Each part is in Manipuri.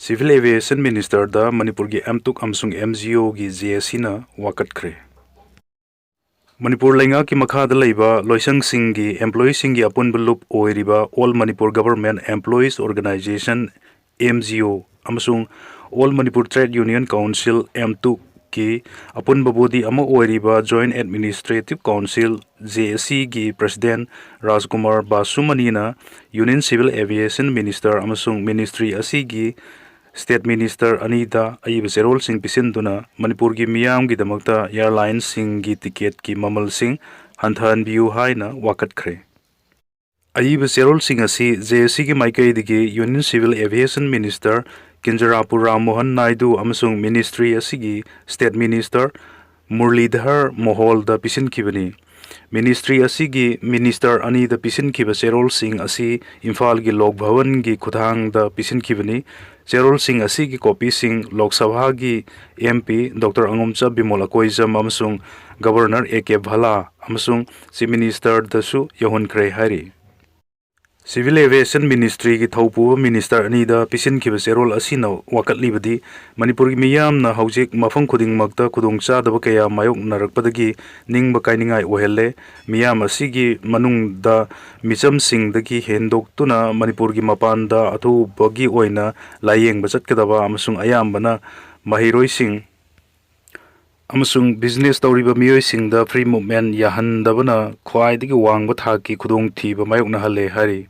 Civil Aviation Minister da Manipur gi M2 amsung MGO gi JSC na wakat khre. Manipur lenga ki makha da leiba loisang sing gi employees sing gi apun belup oiriba All Manipur Government Employees Organization MGO amsung All Manipur Trade Union Council M2 ki apun babodi ama oiriba Joint Administrative Council JSC gi President Rajkumar Basumani na Union Civil Aviation Minister amsung Ministry asigi State Minister Anita Ayib Serol Singh Pisinduna Manipur gi miyam gi damakta airlines sing gi ticket ki mamal sing hanthan biu haina wakat khre. Ayib Serol Singh asi JSC gi maikai digi Union Civil Aviation Minister Kinjarapur Ram Mohan Naidu amasung Ministry asigi State Minister Murlidhar Mohol da pisin kibani. Ministry asigi Minister Ani da pisin kiba Serol Singh asi Imphal gi Lok Bhavan gi Khudang da pisin kibani. Serol Singh asigi copy sing Lok Sabha gi MP Dr. Angomcha Bimola Koizam amasung Governor A.K. Bhala amasung si Minister dasu yahun kre hari. Civil Aviation Ministry ki thaupu Minister Ani da pisin kiba Serol asina wakat libadi Manipur gi miyam na haujik mafang khuding magta khudong cha daba kaya mayok narakpadagi ning ba kainingai ohelle miyam asigi manung da micham sing dagi hendok tuna Manipur gi mapan da athu bagi oina layeng bachat kadaba amasung ayambana mahiroi sing amasung business tawriba miyoi sing da free movement yahan dabana khwai digi wangba thaki khudong thiba mayok na halle hari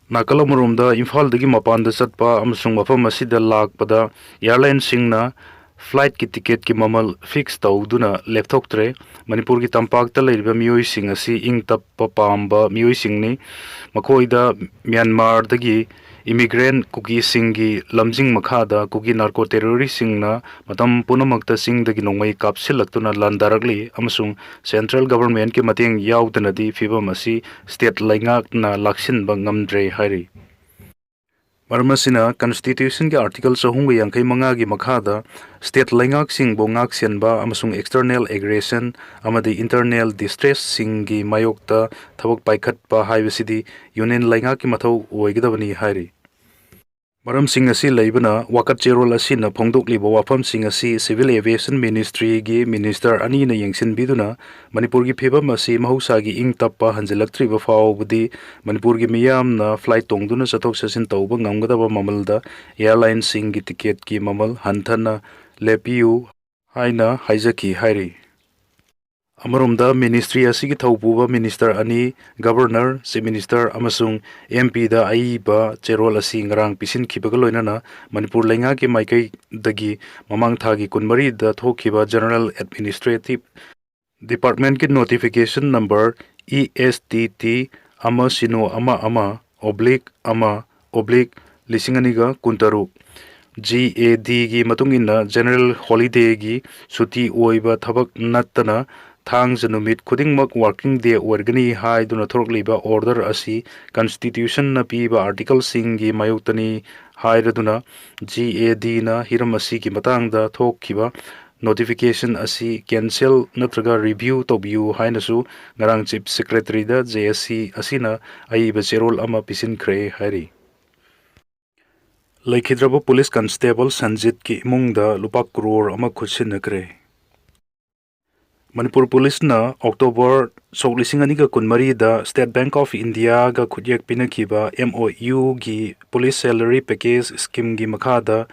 Nakalamurum da Imphal dagi mapan da chatpa amasung mafam asida lakpada airline sing na flight ki ticket ki mamal fix tawduna lepthoktre Manipur gi tampak ta leiriba miyoi sing asi ing tappa pamba miyoi sing ni makhoi da Myanmar dagi immigrant kuki singi lamjing makhada kuki narco terrorist singna matam punamakta sing dagi nongmai kapsilaktuna landarakli amasung central government ki mateng yaudana di fibam asi state laingak na laksin bangamdre hari Marmasina Constitution ki article sahung yang kai manga gi makhada state laingak sing bongak sianba amasung external aggression amadi internal distress sing gi mayokta thabak paikhat pa haibasidi union laingak ki mathau oigidabani hari Maram sing asi leibana wakat cherol asina phongdok liba wafam sing asi Civil Aviation Ministry gi Minister ani na yengsin biduna Manipur gi phebam asi mahausa gi ing tappa hanjelaktri ba faawbudi Manipur gi miyam na flight tongduna chathok sasin tawba ngamgadaba mamalda airline sing gi ticket ki mamal hanthana lepiu haina haijaki hairi Amarumda Ministry asigi thaupuba Minister ani Governor si Minister amasung MP da aiba cherol asi ngarang pisin khibaga loinana Manipur lenga ki maikai dagi mamang thagi kunmari da thokhiba General Administrative Department ki notification number ESTT ama sino ama ama /ama/lisinganiga kuntaruk GAD gi matungina General Holiday gi suti oiba thabak nattana Thang janumit khudingmak working day organi hai duna thorokliba order asi constitution na piba article singi mayuktani hai raduna GAD na hiram asi ki matang da thokkiba notification asi cancel natraga review tobiu hainasu ngarang chief secretary da JSC asina aiba cherol ama pisin khre hari Laikhidraba police constable Sanjit ki imungda lupa crore ama khutsin nakre Manipur Police na October 2023 da State Bank of India ga khudyak pinakiba MOU gi police salary package scheme gi makhada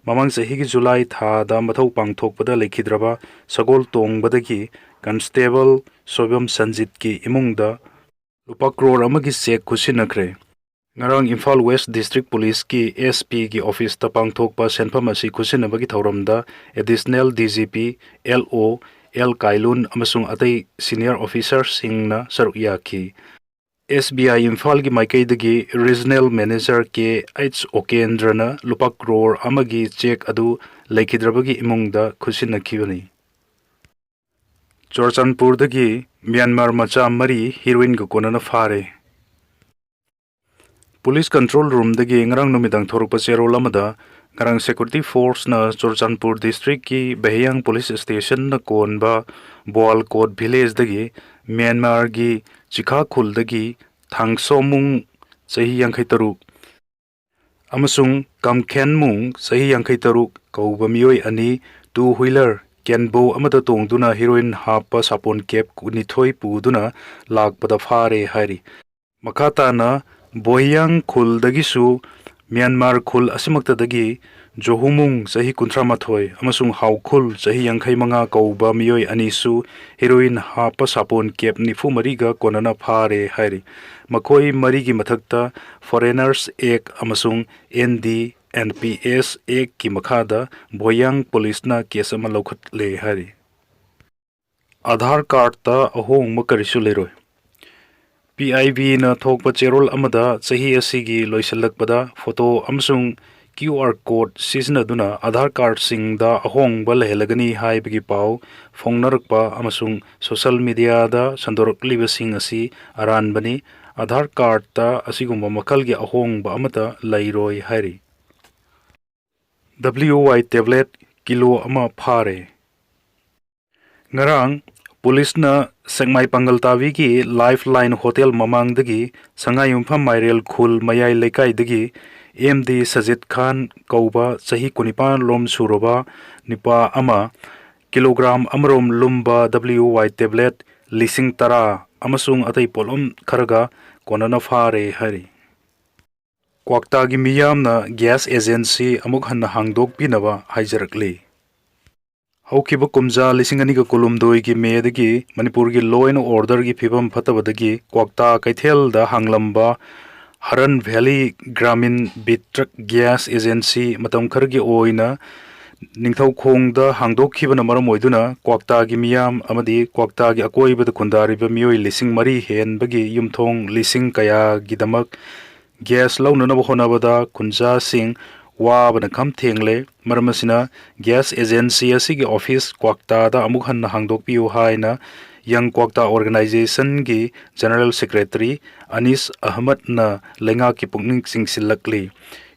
mamang sahi gi July tha da mathau pangthokpada lekhidraba sagol tongbadagi constable Sobam Sanjit ki imungda lupa crore amagi check khusinakre Ngarang Imphal West District Police ki SP ki office ta pangthokpa senpham asi khusinabagi thauramda additional DGP LO L Kailun amasung atai senior officers singna sarukya ki SBI Imphal gi maikai dagi regional manager ke H Okendrana lupa crore amagi check adu laikhidrabagi imungda khusinakibani Chorchanpur dagi Myanmar macha mari heroin ga konana fare Police control room dagi ngarang numidang thorukpa cherol amada Karang security force na Chorchanpur district ki Bahiyang police station na konba Boal Code village dagi Myanmar gi Chikha khul dagi Thangsomung chahi 53 ꯑꯃꯁꯨꯡ ꯀꯝꯈꯦꯟꯃꯨꯡ ꯆꯍꯤ 53 ꯀꯧꯕ ꯃꯤꯑꯣꯏ ꯑꯅꯤ ꯇꯨ ꯋꯤꯂꯔ ꯀꯦꯟꯕꯣ ꯑꯃꯗ ꯇꯣꯡꯗꯨꯅ ꯍꯦꯔꯣꯏꯟ ꯍꯥꯞꯄ ꯁꯥꯄꯣꯟ ꯀꯦꯞ 19 ꯄꯨꯗꯨꯅ ꯂꯥꯛꯄꯗ ꯐꯥꯔꯦ ꯍꯥꯏꯔꯤ꯫ ꯃꯈꯥ ꯇꯥꯅ ꯕꯣꯏꯌꯥꯡ ꯈꯨꯜꯗꯒꯤꯁꯨ ꯃ꯭ꯌꯥꯟꯃꯥꯔ ꯈꯨꯜ ꯑꯁꯤꯃꯛꯇꯗꯒꯤ ꯖꯣꯍꯨꯃꯨꯡ ꯆꯍꯤ 38 ꯑꯃꯁꯨꯡ ꯍꯥꯎꯈꯨꯜ ꯆꯍꯤ 55 ꯀꯧꯕ ꯃꯤꯑꯣꯏ ꯑꯅꯤꯁꯨ ꯍꯦꯔꯣꯏꯟ ꯍꯥꯞꯄ ꯁꯥꯄꯣꯟ ꯀꯦꯞ 94ꯒ ꯀꯣꯟꯅꯅ ꯐꯥꯔꯦ ꯍꯥꯏꯔꯤ꯫ ꯃꯈꯣꯏ ꯃꯔꯤꯒꯤ ꯃꯊꯛꯇ ꯐꯣꯔꯦꯅꯔꯁ ꯑꯦꯛ ꯑꯃꯁꯨꯡ NDNPS ꯑꯦꯛꯀꯤ ꯃꯈꯥꯗ ꯕꯣꯏꯌꯥꯡ ꯄꯨꯂꯤꯁꯅ ꯀꯦꯁ ꯑꯃ ꯂꯧꯈꯠꯂꯦ ꯍꯥꯏꯔꯤ꯫ ꯑꯥꯙꯥꯔ ꯀꯥꯔꯗꯇ ꯑꯍꯣꯡꯕ ꯀꯔꯤꯁꯨ ꯂꯩꯔꯣꯏ꯫ PIBꯅ ꯊꯣꯛꯄ ꯆꯦꯔꯣꯜ ꯑꯃꯗ ꯆꯍꯤ ꯑꯁꯤꯒꯤ ꯂꯣꯏꯁꯤꯜꯂꯛꯄꯗ ꯐꯣꯇꯣ ꯑꯃꯁꯨꯡ QR ꯀꯣꯗ ꯁꯤꯖꯤꯟꯅꯗꯨꯅ ꯑꯥꯙꯥꯔ ꯀꯥꯔꯗꯁꯤꯡꯗ ꯑꯍꯣꯡꯕ ꯂꯩꯍꯜꯂꯒꯅꯤ ꯍꯥꯏꯕꯒꯤ ꯄꯥꯎ ꯐꯣꯡꯅꯔꯛꯄ ꯑꯃꯁꯨꯡ ꯁꯣꯁꯤꯌꯦꯜ ꯃꯤꯗꯤꯌꯥꯗ ꯁꯟꯗꯣꯔꯛꯂꯤꯕꯁꯤꯡ ꯑꯁꯤ ꯑꯔꯥꯟꯕꯅꯤ꯫ ꯑꯥꯙꯥꯔ ꯀꯥꯔꯗꯇ ꯑꯁꯤꯒꯨꯝꯕ ꯃꯈꯜꯒꯤ ꯑꯍꯣꯡꯕ ꯑꯃꯠꯇ ꯂꯩꯔꯣꯏ ꯍꯥꯏꯔꯤ꯫ WY ꯇꯦꯕ꯭ꯂꯦꯠ ꯀꯤꯂꯣ 1 ꯐꯥꯔꯦ꯫ ꯉꯔꯥꯡ ꯄꯨꯂꯤꯁꯅ ꯁꯦꯛꯃꯥꯏ ꯄꯥꯡꯒꯜꯇꯥꯕꯤꯒꯤ ꯂꯥꯏꯐ ꯂꯥꯏꯟ ꯍꯣꯇꯦꯜ ꯃꯃꯥꯡꯗꯒꯤ ꯁꯉꯥꯏꯌꯨꯝꯐꯝ ꯃꯥꯏꯔꯦꯜ ꯈꯨꯜ ꯃꯌꯥꯏ ꯂꯩꯀꯥꯏꯗꯒꯤ MD ꯁꯖꯤꯠ ꯈꯥꯟ ꯀꯧꯕ ꯆꯍꯤ 19 ꯂꯣꯝ ꯁꯨꯔꯕ ꯅꯨꯄꯥ ꯑꯃ ꯀꯤꯂꯣꯒ꯭ꯔꯥꯝ ꯑꯃꯔꯣꯝ ꯂꯨꯝꯕ WY ꯇꯦꯕ꯭ꯂꯦꯠ 10,000 ꯑꯃꯁꯨꯡ ꯑꯇꯩ ꯄꯣꯠꯂꯝ ꯈꯔꯒ ꯀꯣꯟꯅꯅ ꯐꯥꯔꯦ ꯍꯥꯏꯔꯤ꯫ ꯀ꯭ꯋꯥꯛꯇꯥꯒꯤ ꯃꯤꯌꯥꯝꯅ ꯒ꯭ꯌꯥꯁ ꯑꯦꯖꯦꯟꯁꯤ ꯑꯃꯨꯛ ꯍꯟꯅ ꯍꯥꯡꯗꯣꯛꯄꯤꯅꯕ ꯍꯥꯏꯖꯔꯛꯂꯤ꯫ ꯍꯧꯈꯤꯕ ꯀꯨꯝꯖꯥ 2019ꯒꯤ ꯃꯦꯗꯒꯤ ꯃꯅꯤꯄꯨꯔꯒꯤ ꯂꯣ ꯑꯦꯟ ꯑꯣꯔꯗꯔꯒꯤ ꯐꯤꯚꯝ ꯐꯠꯇꯕꯗꯒꯤ ꯀ꯭ꯋꯥꯛꯇꯥ ꯀꯩꯊꯦꯜꯗ ꯍꯥꯡꯂꯝꯕ ꯍꯔꯟ ꯚꯦꯂꯤ ꯒ꯭ꯔꯥꯃꯤꯟ ꯕꯤꯇ꯭ꯔꯛ ꯒ꯭ꯌꯥꯁ ꯑꯦꯖꯦꯟꯁꯤ ꯃꯇꯝ ꯈꯔꯒꯤ ꯑꯣꯏꯅ ꯅꯤꯡꯊꯧꯈꯣꯡꯗ ꯍꯥꯡꯗꯣꯛꯈꯤꯕꯅ ꯃꯔꯝ ꯑꯣꯏꯗꯨꯅ ꯀ꯭ꯋꯥꯛꯇꯥꯒꯤ ꯃꯤꯌꯥꯝ ꯑꯃꯗꯤ ꯀ꯭ꯋꯥꯛꯇꯥꯒꯤ ꯑꯀꯣꯏꯕꯗ ꯈꯨꯟꯗꯥꯔꯤꯕ ꯃꯤꯑꯣꯏ 3,000 ꯍꯦꯟꯕꯒꯤ ꯌꯨꯝꯊꯣꯡ ꯂꯤꯁꯤꯡ ꯀꯌꯥꯒꯤꯗꯃꯛ ꯒ꯭ꯌꯥꯁ ꯂꯧꯅꯅꯕ ꯍꯣꯠꯅꯕꯗ ꯈꯨꯟꯖꯥꯁꯤꯡ ꯋꯥꯕꯅ ꯈꯝ ꯊꯦꯡꯂꯦ꯫ ꯃꯔꯝ ꯑꯁꯤꯅ ꯒ꯭ꯌꯥꯁ ꯑꯦꯖꯦꯟꯁꯤ ꯑꯁꯤꯒꯤ ꯑꯣꯐꯤꯁ ꯀ꯭ꯋꯥꯛꯇꯥꯗ ꯑꯃꯨꯛ ꯍꯟꯅ ꯍꯥꯡꯗꯣꯛꯄꯤꯌꯨ ꯍꯥꯏꯅ ꯌꯪ ꯀ꯭ꯋꯥꯛꯇꯥ ꯑꯣꯔꯒꯅꯥꯏꯖꯦꯁꯟꯒꯤ ꯖꯦꯅꯔꯦꯜ ꯁꯦꯀ꯭ꯔꯦꯇꯔꯤ ꯑꯅꯤꯁ ꯑꯍꯃꯗꯅ ꯂꯩꯉꯥꯛꯀꯤ ꯄꯨꯛꯅꯤꯡ ꯆꯤꯡꯁꯤꯜꯂꯛꯂꯤ꯫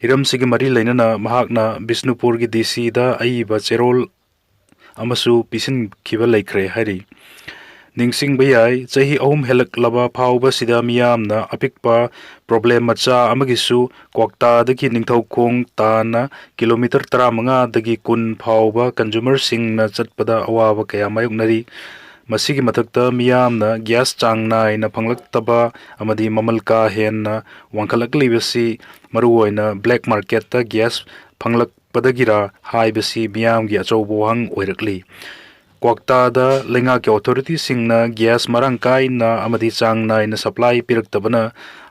ꯍꯤꯔꯝꯁꯤꯒ ꯃꯔꯤ ꯂꯩꯅꯅ ꯃꯍꯥꯛꯅ ꯕꯤꯁꯅꯨꯄꯨꯔꯒꯤ DCꯗ ꯑꯏꯕ ꯆꯦꯔꯣꯜ ꯑꯃꯁꯨ ꯄꯤꯁꯤꯟꯈꯤꯕ ꯂꯩꯈ꯭ꯔꯦ ꯍꯥꯏꯔꯤ꯫ ꯅꯤꯡꯁꯤꯡꯕ ꯌꯥꯏ, ꯆꯍꯤ 3 ꯍꯦꯜꯂꯛꯂꯕ ꯐꯥꯎꯕꯁꯤꯗ ꯃꯤꯌꯥꯝꯅ ꯑꯄꯤꯛꯄ ꯄ꯭ꯔꯣꯕ꯭ꯂꯦꯝ ꯃꯆꯥ ꯑꯃꯒꯤꯁꯨ ꯀ꯭ꯋꯥꯛꯇꯥꯗꯒꯤ ꯅꯤꯡꯊꯧꯈꯣꯡ ꯇꯥꯟꯅ ꯀꯤꯂꯣꯃꯤꯇꯔ 15ꯗꯒꯤ 20 ꯐꯥꯎꯕ ꯀꯟꯖꯨꯃꯔꯁꯤꯡꯅ ꯆꯠꯄꯗ ꯑꯋꯥꯕ ꯀꯌꯥ ꯃꯥꯌꯣꯛꯅꯔꯤ꯫ ꯃꯁꯤꯒꯤ ꯃꯊꯛꯇ ꯃꯤꯌꯥꯝꯅ ꯒ꯭ꯌꯥꯁ ꯆꯥꯡ ꯅꯥꯏꯅ ꯐꯪꯂꯛꯇꯕ ꯑꯃꯗꯤ ꯃꯃꯜ ꯀꯥ ꯍꯦꯟꯅ ꯋꯥꯡꯈꯠꯂꯛꯂꯤꯕꯁꯤ ꯃꯔꯨꯑꯣꯏꯅ ꯕ꯭ꯂꯦꯛ ꯃꯥꯔꯀꯦꯠꯇ ꯒ꯭ꯌꯥꯁ ꯐꯪꯂꯛꯄꯗꯒꯤꯔꯥ ꯍꯥꯏꯕꯁꯤ ꯃꯤꯌꯥꯝꯒꯤ ꯑꯆꯧꯕ ꯋꯥꯍꯪ ꯑꯣꯏꯔꯛꯂꯤ꯫ ꯀ꯭ꯋꯥꯛꯇꯥꯗ ꯂꯩꯉꯥꯛꯀꯤ ꯑꯣꯊꯣꯔꯤꯇꯤꯁꯤꯡꯅ ꯒ꯭ꯌꯥꯁ ꯃꯔꯥꯡ ꯀꯥꯏꯅ ꯑꯃꯗꯤ ꯆꯥꯡ ꯅꯥꯏꯅ ꯁꯄ꯭ꯂꯥꯏ ꯄꯤꯔꯛꯇꯕꯅ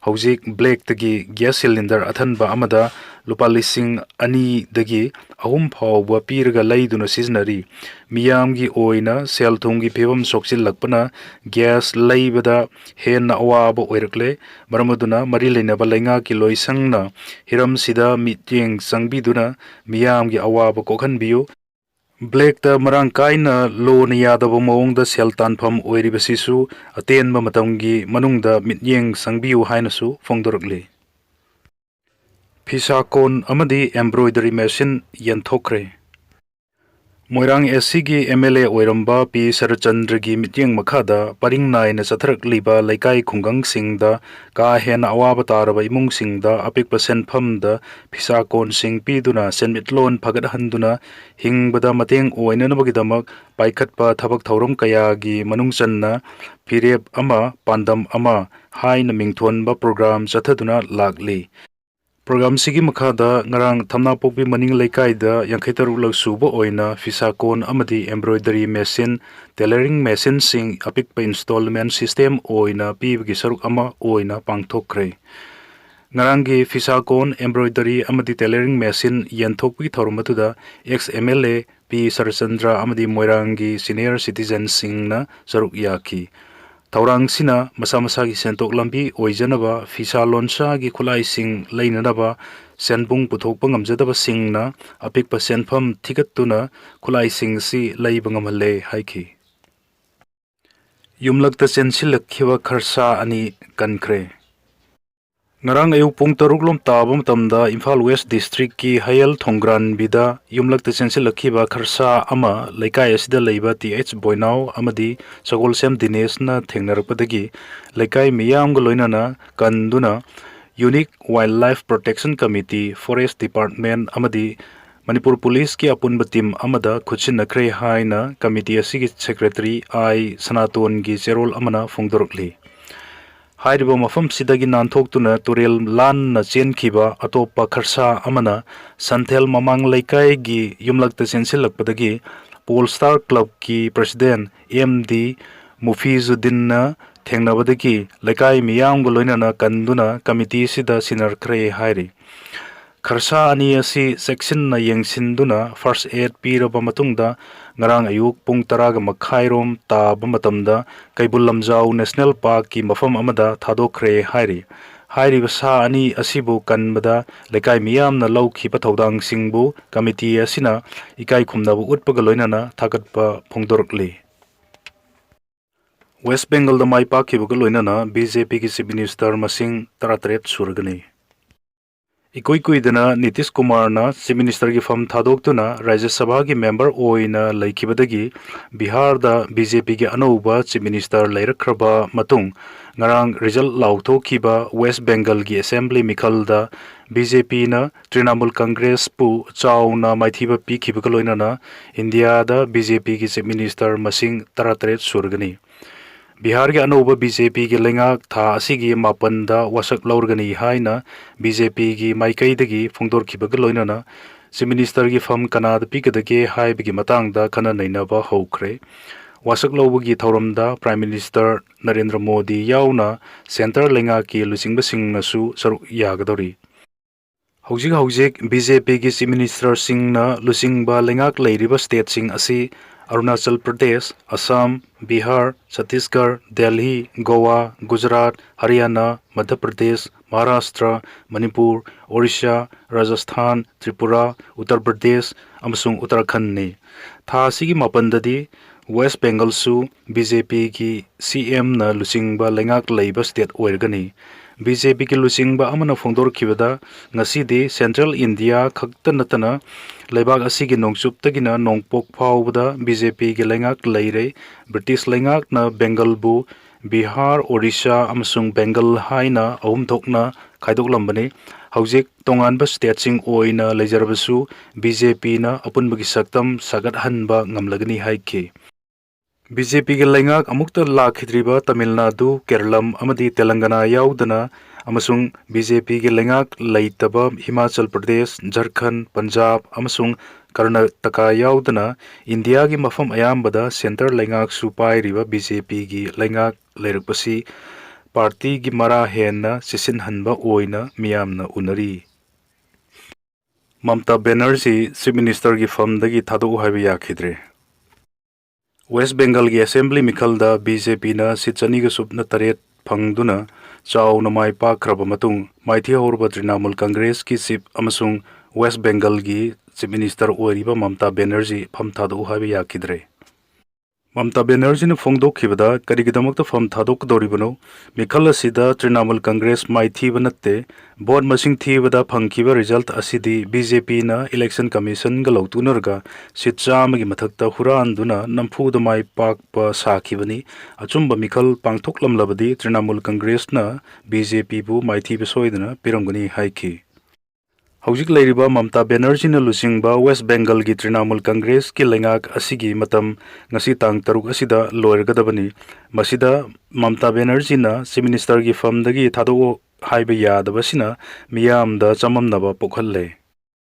ꯍꯧꯖꯤꯛ ꯕ꯭ꯂꯦꯛꯇꯒꯤ ꯒ꯭ꯌꯥꯁ ꯁꯤꯂꯤꯟꯗꯔ ꯑꯊꯟꯕ ꯑꯃꯗ ꯂꯨꯄꯥ 2,000ꯗꯒꯤ 3 ꯐꯥꯎꯕ ꯄꯤꯔꯒ ꯂꯩꯗꯨꯅ ꯁꯤꯖꯤꯟꯅꯔꯤ꯫ ꯃꯤꯌꯥꯝꯒꯤ ꯑꯣꯏꯅ ꯁꯦꯜ-ꯊꯨꯝꯒꯤ ꯐꯤꯚꯝ ꯁꯣꯛꯆꯤꯜꯂꯛꯄꯅ ꯒ꯭ꯌꯥꯁ ꯂꯩꯕꯗ ꯍꯦꯟꯅ ꯑꯋꯥꯕ ꯑꯣꯏꯔꯛꯂꯦ꯫ ꯃꯔꯝ ꯑꯗꯨꯅ ꯃꯔꯤ ꯂꯩꯅꯕ ꯂꯩꯉꯥꯛꯀꯤ ꯂꯣꯏꯁꯪꯅ ꯍꯤꯔꯝꯁꯤꯗ ಮಿꯠꯌꯦꯡ ꯆꯪꯕꯤꯗꯨꯅ ꯃꯤꯌꯥꯝꯒꯤ ꯑꯋꯥꯕ ꯀꯣꯛꯍꯟꯕꯤꯌꯨ꯫ ꯕ꯭ꯂꯦꯛꯇ ꯃꯔꯥꯡ ꯀꯥꯏꯅ ꯂꯣꯅ ꯌꯥꯗꯕ ꯃꯑꯣꯡꯗ ꯁꯦꯜ ꯇꯥꯟꯐꯝ ꯑꯣꯏꯔꯤꯕꯁꯤꯁꯨ ꯑꯇꯦꯟꯕ ꯃꯇꯝꯒꯤ ꯃꯅꯨꯡꯗ ꯃꯤꯠꯌꯦꯡ ꯆꯪꯕꯤꯌꯨ ꯍꯥꯏꯅꯁꯨ ꯐꯣꯡꯗꯣꯔꯛꯂꯤ꯫ ꯐꯤꯁꯥꯀꯣꯟ ꯑꯃꯗꯤ ꯑꯦꯝꯕ꯭ꯔꯣꯏꯗꯔꯤ ꯃꯦꯁꯤꯟ ꯌꯦꯟꯊꯣꯛꯈ꯭ꯔꯦ꯫ ꯃꯣꯏꯔꯥꯡ SCꯒꯤ MLA ꯑꯣꯏꯔꯝꯕ P. ꯁꯔꯠꯆꯟꯗ꯭ꯔꯒꯤ ꯃꯤꯠꯌꯦꯡ ꯃꯈꯥꯗ ꯄꯔꯤꯡ ꯅꯥꯏꯅ ꯆꯠꯊꯔꯛꯂꯤꯕ ꯂꯩꯀꯥꯏ ꯈꯨꯡꯒꯪꯁꯤꯡꯗ ꯀꯥ ꯍꯦꯟꯅ ꯑꯋꯥꯕ ꯇꯥꯔꯕ ꯏꯃꯨꯡꯁꯤꯡꯗ ꯑꯄꯤꯛꯄ ꯁꯦꯟꯐꯝꯗ ꯐꯤꯁꯥꯀꯣꯟꯁꯤꯡ ꯄꯤꯗꯨꯅ ꯁꯦꯟꯃꯤꯠꯂꯣꯟ ꯐꯒꯠꯍꯟꯗꯨꯅ ꯍꯤꯡꯕꯗ ꯃꯇꯦꯡ ꯑꯣꯏꯅꯅꯕꯒꯤꯗꯃꯛ ꯄꯥꯏꯈꯠꯄ ꯊꯕꯛ ꯊꯧꯔꯝ ꯀꯌꯥꯒꯤ ꯃꯅꯨꯡ ꯆꯟꯅ ꯐꯤꯔꯦꯞ ꯑꯃ ꯄꯥꯟꯗꯝ ꯑꯃ ꯍꯥꯏꯅ ꯃꯤꯡꯊꯣꯟꯕ ꯄ꯭ꯔꯣꯒ꯭ꯔꯥꯝ ꯆꯠꯊꯗꯨꯅ ꯂꯥꯛꯂꯤ꯫ ꯄ꯭ꯔꯣꯒ꯭ꯔꯥꯝꯁꯤꯒꯤ ꯃꯈꯥꯗ ꯉꯔꯥꯡ ꯊꯝꯅꯥꯄꯣꯛꯄꯤ ꯃꯅꯤꯡ ꯂꯩꯀꯥꯏꯗ 53ꯂꯛ ꯁꯨꯕ ꯑꯣꯏꯅ ꯐꯤꯁꯥꯀꯣꯟ ꯑꯃꯗꯤ ꯑꯦꯝꯕ꯭ꯔꯣꯏꯗꯔꯤ ꯃꯦꯁꯤꯟ, ꯇꯦꯂꯔꯤꯡ ꯃꯦꯁꯤꯟꯁꯤꯡ ꯑꯄꯤꯛꯄ ꯏꯟꯁꯇꯣꯜꯃꯦꯟ ꯁꯤꯁꯇꯦꯝ ꯑꯣꯏꯅ ꯄꯤꯕꯒꯤ ꯁꯔꯨꯛ ꯑꯃ ꯑꯣꯏꯅ ꯄꯥꯡꯊꯣꯛꯈ꯭ꯔꯦ꯫ ꯉꯔꯥꯡꯒꯤ ꯐꯤꯁꯥꯀꯣꯟ, ꯑꯦꯝꯕ꯭ꯔꯣꯏꯗꯔꯤ ꯑꯃꯗꯤ ꯇꯦꯂꯔꯤꯡ ꯃꯦꯁꯤꯟ ꯌꯦꯟꯊꯣꯛꯄꯒꯤ ꯊꯧꯔꯝ ꯑꯗꯨꯗ MLA P. ꯁꯔꯠꯆꯟꯗ꯭ꯔ ꯑꯃꯗꯤ ꯃꯣꯏꯔꯥꯡꯒꯤ ꯁꯤꯅꯤꯌꯔ ꯁꯤꯇꯤꯖꯦꯟꯁꯤꯡꯅ ꯁꯔꯨꯛ ꯌꯥꯈꯤ꯫ ꯊꯧꯔꯥꯡꯁꯤꯅ ꯃꯁꯥ ꯃꯁꯥꯒꯤ ꯁꯦꯟꯊꯣꯛ ꯂꯝꯕꯤ ꯑꯣꯏꯖꯅꯕ, ꯐꯤꯁꯥ ꯂꯣꯟꯁꯥꯒꯤ ꯈꯨꯠꯂꯥꯏꯁꯤꯡ ꯂꯩꯅꯅꯕ, ꯁꯦꯟꯕꯨꯡ ꯄꯨꯊꯣꯛꯄ ꯉꯝꯖꯗꯕꯁꯤꯡꯅ ꯑꯄꯤꯛꯄ ꯁꯦꯟꯐꯝ ꯊꯤꯒꯠꯇꯨꯅ ꯈꯨꯠꯂꯥꯏꯁꯤꯡꯁꯤ ꯂꯩꯕ ꯉꯝꯍꯜꯂꯦ ꯍꯥꯏꯈꯤ꯫ ꯌꯨꯝꯂꯛꯇ ꯆꯦꯟꯁꯤꯜꯂꯛꯈꯤꯕ ꯈꯔꯁꯥ 2 ꯀꯟꯈ꯭ꯔꯦ꯫ ꯉꯔꯥꯡ ꯑꯌꯨꯛ ꯄꯨꯡ 6 ꯇꯥꯕ ꯃꯇꯝꯗ ꯏꯝꯐꯥꯜ ꯋꯦꯁ ꯗꯤꯁꯇ꯭ꯔꯤꯛꯀꯤ ꯍꯌꯦꯜ ꯊꯣꯡꯒ꯭ꯔꯥꯟꯕꯤꯗ ꯌꯨꯝꯂꯛꯇ ꯆꯦꯟꯁꯤꯜꯂꯛꯈꯤꯕ ꯈꯔꯁꯥ ꯑꯃ ꯂꯩꯀꯥꯏ ꯑꯁꯤꯗ ꯂꯩꯕ TH ꯕꯣꯏꯅꯥꯎ ꯑꯃꯗꯤ ꯁꯒꯣꯜꯁꯦꯝ ꯗꯤꯅꯦꯁꯅ ꯊꯦꯡꯅꯔꯛꯄꯗꯒꯤ ꯂꯩꯀꯥꯏ ꯃꯤꯌꯥꯝꯒ ꯂꯣꯏꯅꯅ ꯀꯟꯗꯨꯅ Unique Wildlife Protection Committee, Forest Department amadi Manipur Police ki apunba team amada khutsinakre haina committee asigi secretary I Sanaton gi Cherol amana phongdorokli. Hairiba mafam sidagi nanthok turel lan na chenkhiba atopa kharsa amana Santhel Mamang Laikai gi yumlakta sensilakpadagi Polestar Club ki president MD Mufizuddin na thengnabadagi Laikai miyam goloinana kanduna committee sida sinarkhre hairi. Kharsa ani asi section na yengsinduna first aid piraba matungda ngarang ayuk pung taraga makhairom taba matamda Kaibul Lamjau National Park ki mafam amada thadokre hairi. Hairi basa ani asibu kanbada lekai miyam na laukhiba thodang singbu committee asina ikai khumnabu utpaga loinana thakatpa phongdorkli. West Bengal da mai pakhiba loinana BJP ki chief minister masing 33 surgani. Ikoi dana Nitish Kumar na Chief Minister ki fam thadok tuna Rajya Sabha ki member oina laikhibadagi Bihar da BJP ki anauba Chief Minister lairakhraba matung ngarang result lauthokiba West Bengal ki Assembly Mikhal da BJP na Trinamool Congress pu chauna maithiba pikhiba loina na India da BJP ki Chief Minister masing 33 surgani. Bihar ke anauba BJP ki lengak tha asigi mapanda wasak laurgani haina BJP ki maikai phongdor khibaga loinana Chief Minister ki fam kanad pikadage haibigi matangda kana nainaba hokre wasak laubugi thauramda Prime Minister Narendra Modi yauna center lenga ki lusingba singnasu saruk yagadori. Hojik BJP ki Chief Minister singna lusingba lengak leiriba state sing asi Arunachal Pradesh, Assam, Bihar, Chhattisgarh, Delhi, Goa, Gujarat, Haryana, Madhya Pradesh, Maharashtra, Manipur, Odisha, Rajasthan, Tripura, Uttar Pradesh, amasung Uttarakhand ni. Tha sigi mapandadi West Bengal su BJP ki CM na lusingba lengak leiba state oirgani. BJP ki lusingba amana phongdor khibada ngasidi Central India khakta natana leibak asigi nongchuptagina nongpok phawbada BJP ki lengak leire British lengak na Bengal bu Bihar, Odisha amasung Bengal haina ahum thokna khaidokhlambani hojik tonganba state sing oina lejarbasu BJP na apunbagi saktam sagat hanba ngamlagani haiki. BJP ki lengak amukta lakhidriba Tamil Nadu, Kerala amadi Telangana yaudana amasung BJP ki lengak leitaba Himachal Pradesh, Jharkhand, Punjab amasung Karnataka yaudana India ki mafam ayambada center lengak supai riba BJP ki lengak leirakpasi party ki mara henna sisin hanba oina miyamna unari. Mamta Banerjee Chief Minister ki famdagi thadok haiba yakhidre. West Bengal ki Assembly Mikhal da BJP na sichani ga subna taret phangduna chauna mai pakraba matung maithi horba Trinamool Congress ki chief amasung West Bengal gi Chief Minister oiriba Mamta Banerjee phamthadu haiba yakhidre. Mamta Banerjee na phongdok khibada karigidamakta pham thadok doribano Mikhal asida Trinamool Congress maithi banatte board masing thibada phangkiba result asidi BJP na election commission ga lautunarga sitchama gi mathakta huranduna namphuda mai pakpa sakhibani achumba Mikhal pangthoklamlabadi Trinamool Congress na BJP bu maithi besoidana piramgani haiki. Hojik leiriba Mamta Banerjee na lusingba West Bengal gi Trinamool Congress ki lengak asigi matam ngasi tang taruk asida loirgadabani masida Mamta Banerjee na Chief Minister gi famdagi thado haiba yadabasina miyamda chamamnaba pokhalle.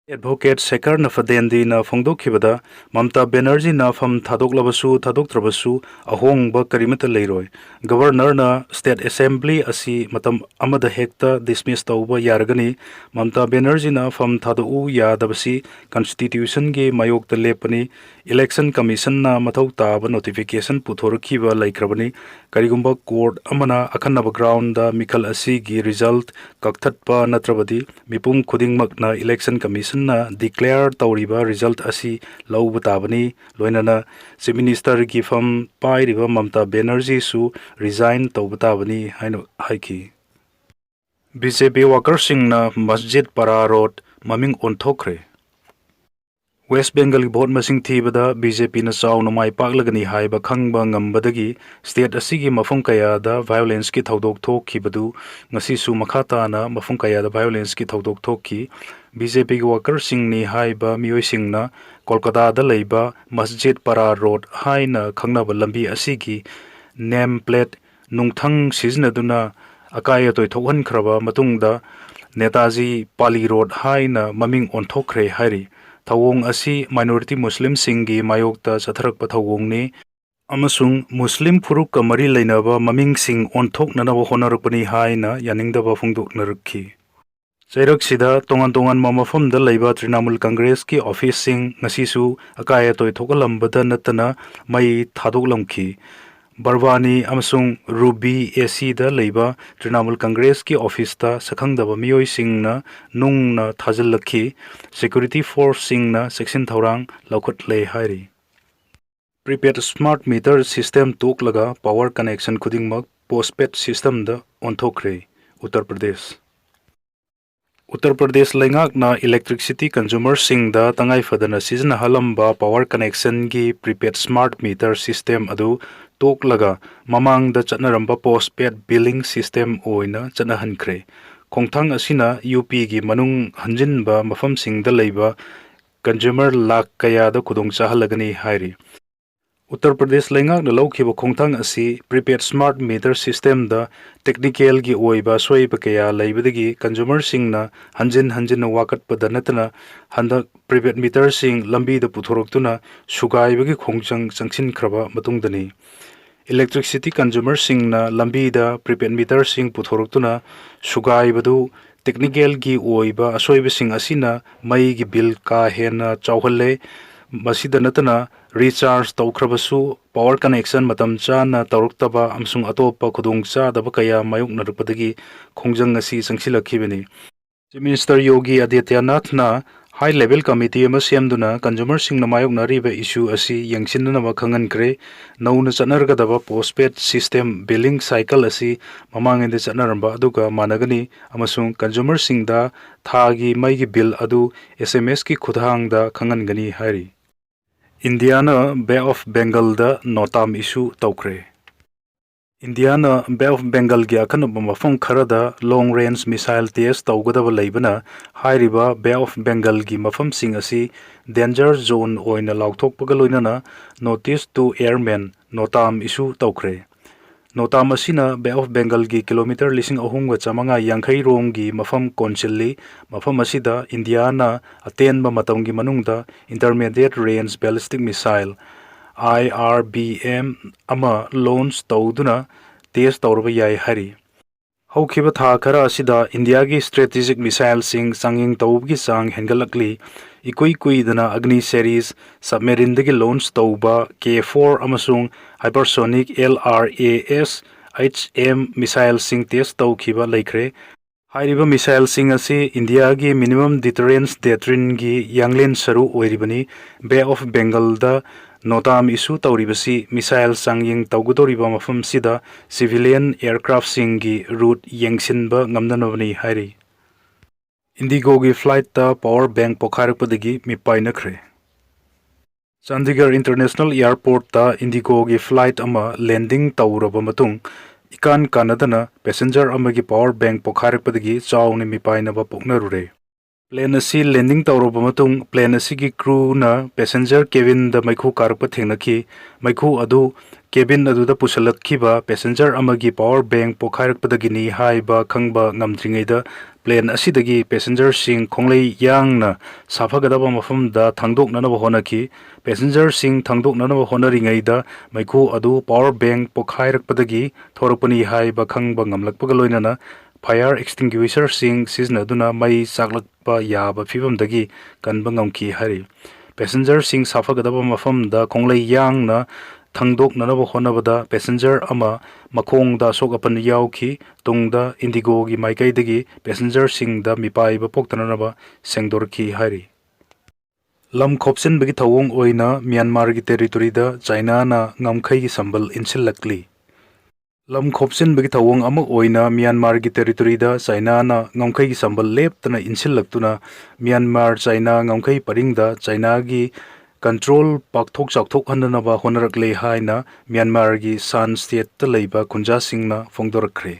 Advocate Shekhar Nafadendi na phongdok khibada Mamta Banerjee na pham thadok trabasu ahong ba karimata leiroi Governor na State Assembly asi matam amada hekta dismiss tauba yargani Mamta Banerjee na pham thadu yadabasi Constitution gi mayok ta lepani Election Commission na mathau taba notification puthorkhiba laikhrabani karigumba court amana akhanaba ground da Mikhal asi gi result kakthatpa natrabadi mipum khudingmak na Election Commission na declare tauriba result asi lauba tabani loinana Chief Minister gi fam pairiba Mamta Banerjee su resign tauba tabani haiki. BJP workers sing na Masjid Para Road maming onthokre. West Bengal vote masing thibada BJP na chauna mai paklagani haiba khangba ngambadagi state asigi mafum kaya da violence ki thodok thokhibadu ngasi su makhata na mafum kaya da violence ki thodok thokhi BJP gi worker sing ni haiba miyoi sing na Kolkata da leiba Masjid Para Road haina khangnaba lambi asigi name plate nungthang siznaduna akaya toy thohan khraba matungda Netaji Pali Road haina maming onthokre hari Thawong asi minority Muslim singi mayokta satharakpa thawong ni amasung Muslim phuruk kamari leinaba maming sing onthok nanaba honarakpani haina yaningdaba phungduk narakhi Chairak sida tongan mamafamda leiba Trinamool Congress ki office sing ngasisu akaya toy thokalambada natana mai thadoklamki Barwani amasung Ruby AC da leiba Trinamool Congress ki office ta sakhangdaba miyoi singna nungna thajallakhi security force singna section thaurang laukhat le hairi prepaid smart meter system toklaga power connection khudingmak postpaid system da onthokre Uttar Pradesh leingakna electricity consumer singda tangai fadana season halamba power connection gi prepaid smart meter system adu toklaga mamang da chatnaramba postpaid billing system oina chanahankre khongthang asina UP gi manung hanjinba mafam singda leiba consumer lakh kaya da khudong chahalagani hairi Uttar Pradesh leingakna laukhiba khongthang asi prepaid smart meter system da technical gi oiba soiba kaya leibadagi consumer singna hanjin wakat padanatana handa prepaid meter sing lambi da puthoroktuna sugaibagi khongchang changsin khraba matungdani electricity consumer singna lambi da prepaid meter sing puthoroktuna sugaibadu technical gi oiba asoiba sing asina mai gi bill ka hena chawhalle masida natana recharge tawkhrabasu power connection matam chana tawruktaba amsung atopa khudong cha daba kaya mayuk narpadagi khongjang asi sangsilakibani Chief Minister Yogi Adityanath na high level committee ama semduna consumer sing na mayuk nariba issue asi yangsinna ba khangan kre nauna chanargadaba postpaid system billing cycle asi mamangende chanaramba aduga managani amasung consumer sing da thagi maigi bill adu SMS ki khudhang da khangan gani hari Indiana Bay of Bengal da notam issue tawkre Indiana Bay of Bengal gi akhanaba mafam kharada long range missile test tawgadaba leibana hairiba Bay of Bengal gi mafam sing asi danger zone oina lauthokpaga loinana notice to airmen notam issue tawkre Notam asina Bay of Bengal gi kilometer lising ahunga chamanga yangkhai rom gi mafam konchilli mafam asida Indiana atenba matamgi manungda intermediate range ballistic missile IRBM ama launch tawduna test tawraba yai hari Haukiba tha khara asida India gi strategic missile sing sanging tawbgi sang hengalakli ikui dana Agni series submarine dagi launch tawba K4 amasung hypersonic LRAS HM missile sing test tawkhiba laikre hairiba missile sing asi India gi minimum deterrence doctrine gi yanglen saru oiribani Bay of Bengal da notam issue tawribasi missile sanging tawgudoriba mafam sida civilian aircraft sing gi route yengsinba ngamnanawani hairi Indigo gi flight ta power bank pokharakpadagi mipainakre Chandigarh International Airport ta Indigo gi flight ama landing tawraba matung ikan kanadana passenger amagi power bank pokharakpadagi chawni mipainaba poknarure plane asi landing tawraba matung plane asi gi crew na passenger cabin da maikhu karpa thengnaki maikhu adu cabin adu da pusalakhiba passenger amagi power bank pokharakpadagi ni haiba khangba ngamdringei da plane asidagi passenger sing khonglei yangna safagadaba mafam da thangdokna na honaki passenger sing thangdokna na honaringei da maikhu adu power bank pokhairakpadagi thorakpani haiba khangba ngamlakpaga loinana fire extinguisher sing siznaduna mai saklakpa yaba phibamdagi kanba ngamki hari passenger sing safagadaba mafam da khonglei yangna thangdok nanaba honabada passenger ama makhong da sokapan yauki tungda Indigo gi maikaidagi passenger sing da mipaiba poktananaba sengdorki hari lam khopsin bagi thawong oina Myanmar gi territory da China na ngamkhai gi sambal insilakli lam khopsin bagi thawong amok oina Myanmar gi territory da China na ngomkhai gi sambal leptana insillaktuna Myanmar China ngomkhai paringda China gi control pakthok chakthok handanaba honarakle haina Myanmar gi San state ta leiba khunja singna phongdorakre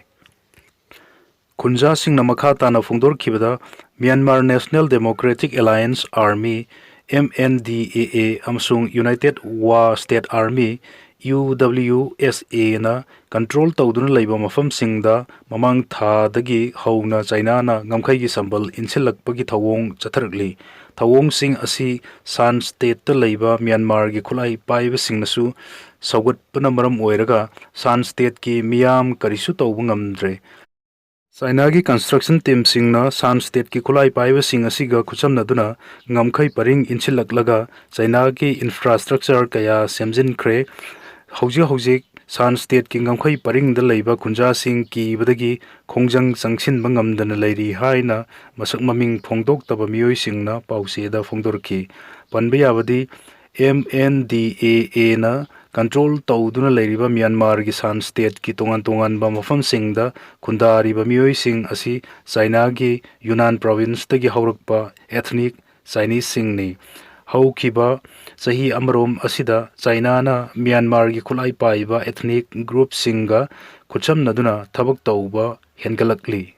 khunja singna makha tana phongdorkhibada Myanmar National Democratic Alliance Army MNDAA amsung United Wa State Army UWSA na control tawduna leiba mafam singda mamang tha dagi hauna China na ngamkhai gi sambal insilakpagi thawong chatharakli thawong sing asi San state ta leiba Myanmar gi khulai paiba singnasu saugatpana maram oiraga San state ki miyam karisu tawbu ngamdre China gi construction team singna San state ki khulai paiba sing asiga khuchamna duna ngamkhai paring inchilaklaga China ki infrastructure kaya semjin khre hauji San state ki ngamkhai paring da leiba khunja sing ki badagi khongjang changsin bangamdana leiri haina masak maming phongdok taba mioi singna pause da phongdorki panbe yabadi MNDAA na control tawduna leiriba Myanmar gi San state ki tongan ba mafam singda khundari ba mioi sing asi China gi Yunnan province tagi haurakpa ethnic Chinese singni haukiba sahi amarom asida China na Myanmar gi khulai paiba ethnic group singa khucham naduna thabak tawba hengalakli